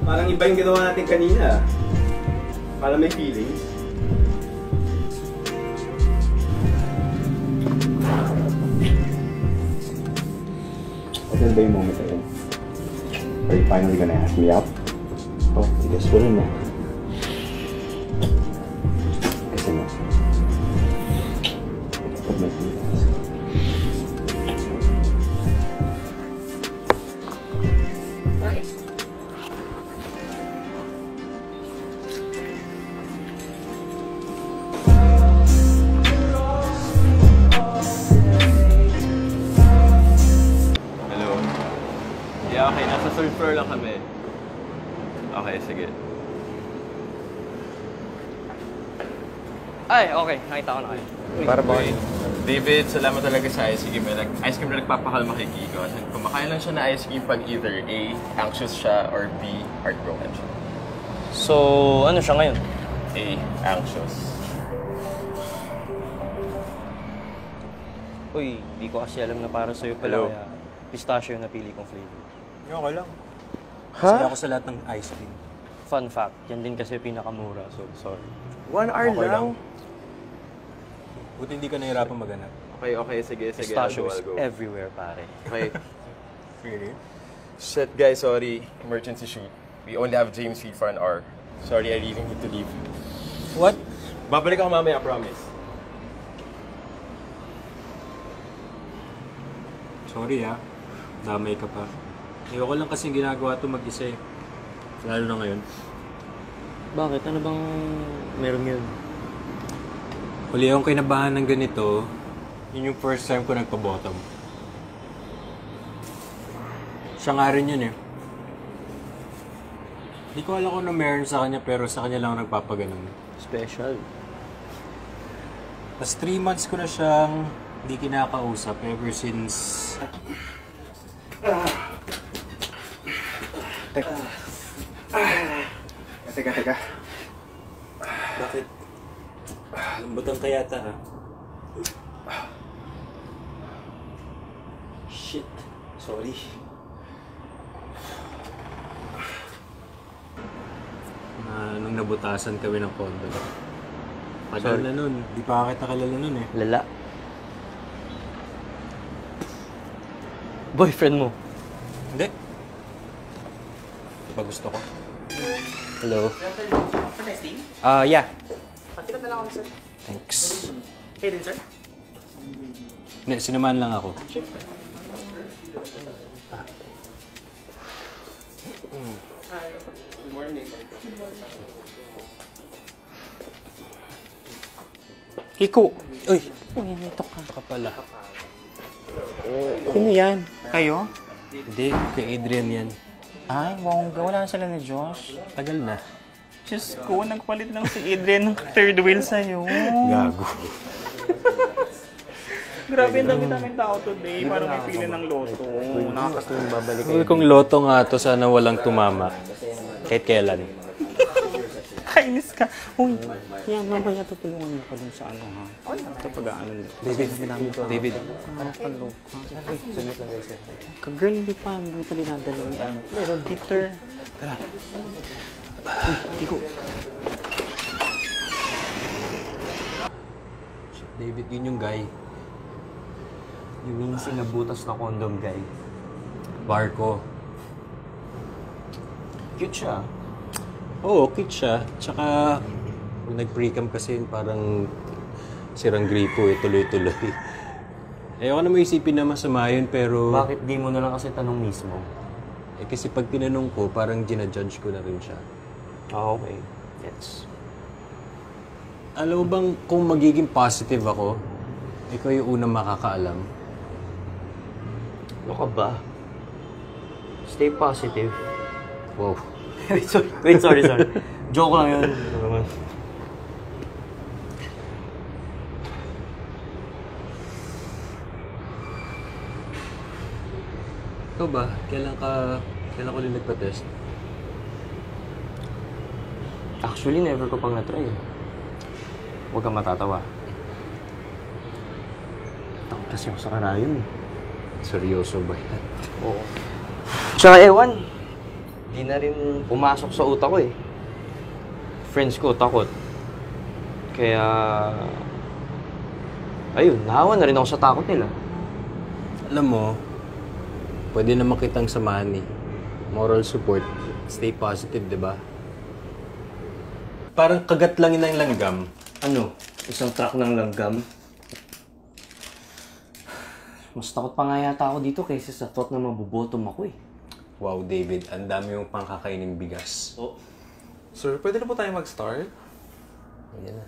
Parang iba yung ginawa natin kanina. Parang may feelings. Ano ba yung moment na yun? Are you finally gonna ask me out? Oh, I guess wala na. Kasi nga. Pag may feelings. Okay, nasa third floor lang kami. Okay, sige. Ay, okay. Nakita ko na kayo. Para ba? David, salamat talaga sa ice cream. Ice cream na nagpapakalma kay Kiko. Kumakain lang siya na ice cream pag either A, anxious siya, or B, heartbroken siya. So, ano siya ngayon? A, anxious. Uy, hindi ko kasi alam na para sa'yo pala. Kaya pistachio yung napili kong flavor. Okay lang. Masaya ako sa lahat ng ice cream. Fun fact, yan din kasi pinakamura. So, sorry. 1 hour Okay lang? Buti hindi ka nahirapan maghanap. Okay, sige. Pistachio is I'll go. everywhere, pare. Okay. Really? Shit, guys, sorry. Emergency shoot. We only have James Reed for an hour. Sorry, I really need to leave. What? Babalik ako mamaya, promise. Sorry damay ka pa. Ayoko lang kasing ginagawa ito mag-isa eh. Lalo na ngayon. Bakit? Ano bang meron yun? Huli akong kinabahan ng ganito, yun yung first time ko nagpa-bottom. Siya nga rin yun eh. Hindi ko alam kung ano meron sa kanya pero sa kanya lang nagpapaganon. Special. Tapos 3 months ko na siyang hindi kinakausap ever since... Teka. Bakit? Lambutan ka yata Shit. Sorry. Nung nabutasan kami ng condo. Tagal na nun. Di pa kita kilala nun eh. Lala. Boyfriend mo? Hindi. Ba gusto ko? Hello? Testing? Yeah. Patikat na lang ako, sir. Thanks. Kayo din, sir? Hindi, sinamahan lang ako. Good morning. Kiko! Uy! Ito ka pala. Sino yan? Kayo? Hindi, kay Adrian yan. Ay, bongga. Wala na sila ni Josh. Tagal na. Diyos ko, nagpalit lang si Adrian ng third wheel sa'yo. Gago. Grabe, ang dami-daming tao today. Parang may pili ng loto. Nakakasawang babalik. Uy, kung loto nga to, sana walang tumama. Kahit kailan. Kainis ka. Uy, yan mamaya tutulungan mo ka dun sa ano ha. Ito pag-ano nito. David. Nakakaloka. Sunod lang guys. Ka-girl, hindi pa. Hindi pa dinadala yung ano. Meron, Peter. Tara. Uy, Kiko. David, yun yung guy. Yung minsan nabutas na condom guy. Barko. Cute siya. Oo, cute siya. Tsaka, kung nag-pre-cam kasi parang sirang gripo eh, tuloy-tuloy. Ayoko na maisipin na masama yun, pero... Bakit di mo na lang kasi tanong mismo? Eh kasi pag tinanong ko, parang ginajudge ko na rin siya. Okay. Yes. Alam mo bang kung magiging positive ako, ikaw yung unang makakaalam. Ano ka ba? Stay positive. Wow. Wait, sorry. Joke lang yun. Ikaw ba? Kailan ko ulit nagpa-test? Actually, never ko pang na-try. Huwag kang matatawa. Takot kasi ako sa karayon. Seryoso ba yan? Oo. Tsaka ewan. Di na rin pumasok sa utak ko eh. Friends ko takot. Kaya... ayun, nahawa na rin ako sa takot nila. Alam mo, pwede naman kitang samahan eh. Moral support. Stay positive, di ba? Parang kagat lang ng langgam. Ano? Isang truck ng langgam? Mas takot pa nga yata ako dito kaysa sa thought na mabobotom ako eh. Wow, David, ang dami mong pangkakaining bigas. Oh. Sir, pwede na po tayo mag-start? Ayan na.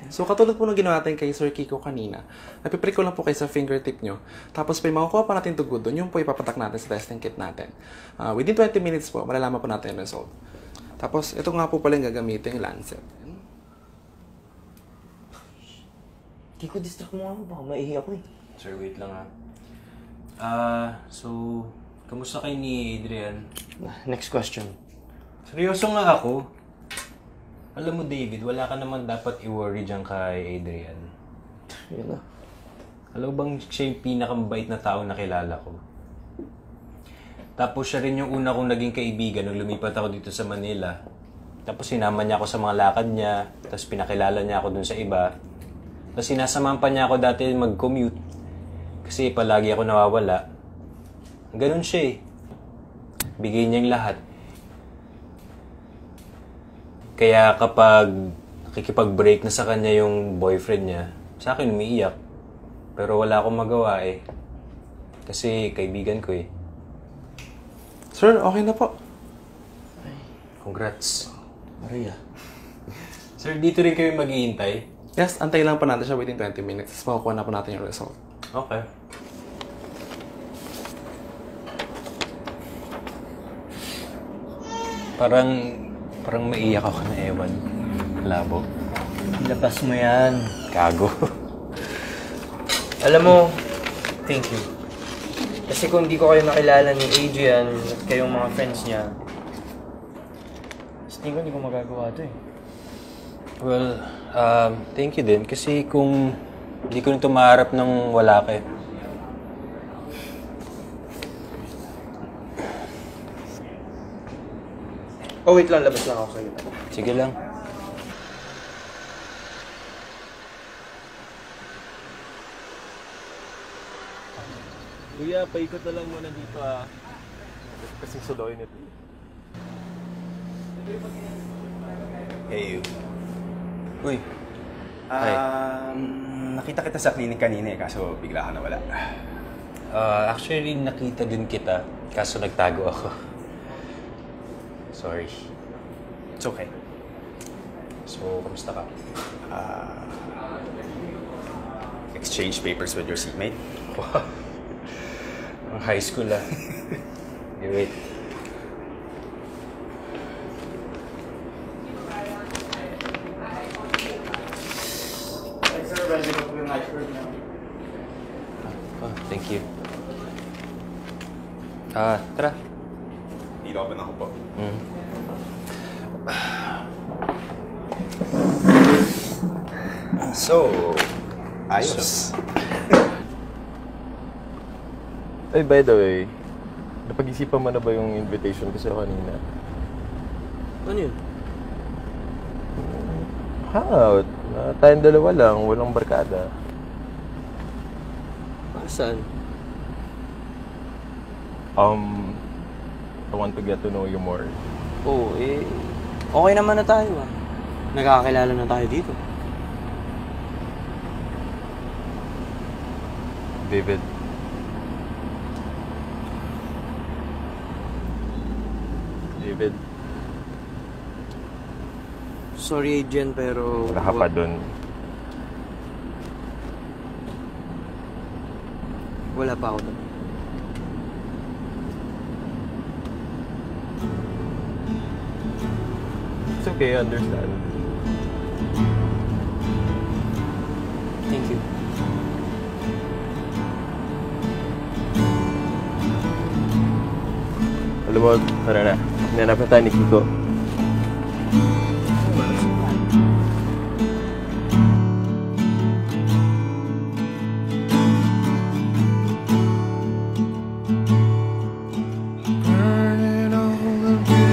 So, katulad po ng ginawa natin kay Sir Kiko kanina, napiprick ko lang po kayo sa fingertip nyo. Tapos, pa makukuha pa natin dugo doon, yung po ipapatak natin sa testing kit natin. Within 20 minutes po, malalaman po natin yung result. Tapos, ito nga po pala yung gagamitin yung lancet. Kiko, distract mo ako. Baka maihi ako eh. Sir, wait lang ha. So, kamusta kayo ni Adrian? Next question. Seryoso nga ako. Alam mo, David, wala ka naman dapat i-worry dyan kay Adrian. Yun na. Alam mo bang siya yung pinakamabait na tao na kilala ko? Tapos siya rin yung una kong naging kaibigan nung lumipat ako dito sa Manila. Tapos sinama niya ako sa mga lakad niya. Tapos pinakilala niya ako dun sa iba. Tapos sinasamahan pa niya ako dati mag-commute. Kasi palagi ako nawawala. Ganun siya eh. Bigay niya yung lahat. Kaya kapag nakikipag-break na sa kanya yung boyfriend niya, sa akin umiiyak. Pero wala akong magawa eh. Kasi kaibigan ko eh. Sir, okay na po. Congrats. Maria. Sir, dito rin kayo maghihintay? Yes, antay lang po natin siya within 20 minutes. Tapos makukuha na po natin yung result. Okay. Parang maiyak ako na ewan. Labo. Labas mo yan. Kago. Alam mo, thank you. Kasi kung di ko kayo nakilala ni Adrian at kayong mga friends niya, hindi ko magagawa ito eh. Well, thank you din. Kasi kung hindi ko nito maharap ng wala ka eh. Oh, wait lang. Labas lang ako sa'yo. Sige lang. Kuya, paikot na lang muna dito ah. Kasing suloy nito. Hey, you. Uy. Nakita kita sa clinic kanina eh, kaso bigla ka nawala. Actually, nakita din kita. Kaso nagtago ako. Sorry. It's okay. So, kamusta ka? Exchange papers with your seatmate. Wow. Ang high school ah. Okay, wait. Oh, thank you. Tara. Dito open ako po. So, ayos. Ay, by the way, napag-isipan mo na ba yung invitation ko sa'yo kanina? Ano yun? Hangout. Tayong dalawa lang, walang barkada. Para saan? I want to get to know you more. Oo, okay naman na tayo ah. Nagkakakilala na tayo dito. David. David, Sorry, Adrian, pero... wala ka pa dun. Wala pa ako doon. It's okay, I understand. Thank you. Alam mo, tara na. Hinanap na tayo ni Kiko. Burning all the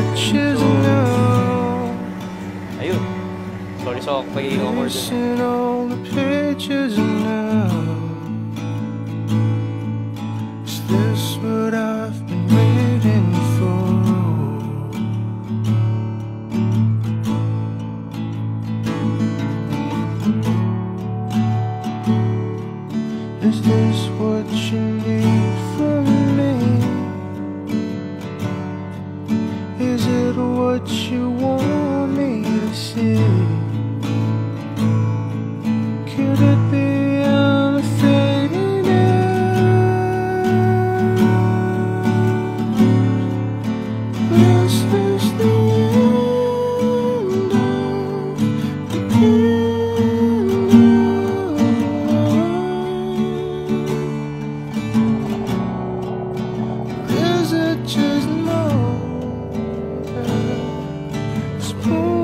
pag-i-over dun. Missing all the pictures now. Is this what I've been waiting for? Is this what you need from me? Is it what you want me to see? Could it be I'm fading out? Is this the end of the end? Is it just more? Spoon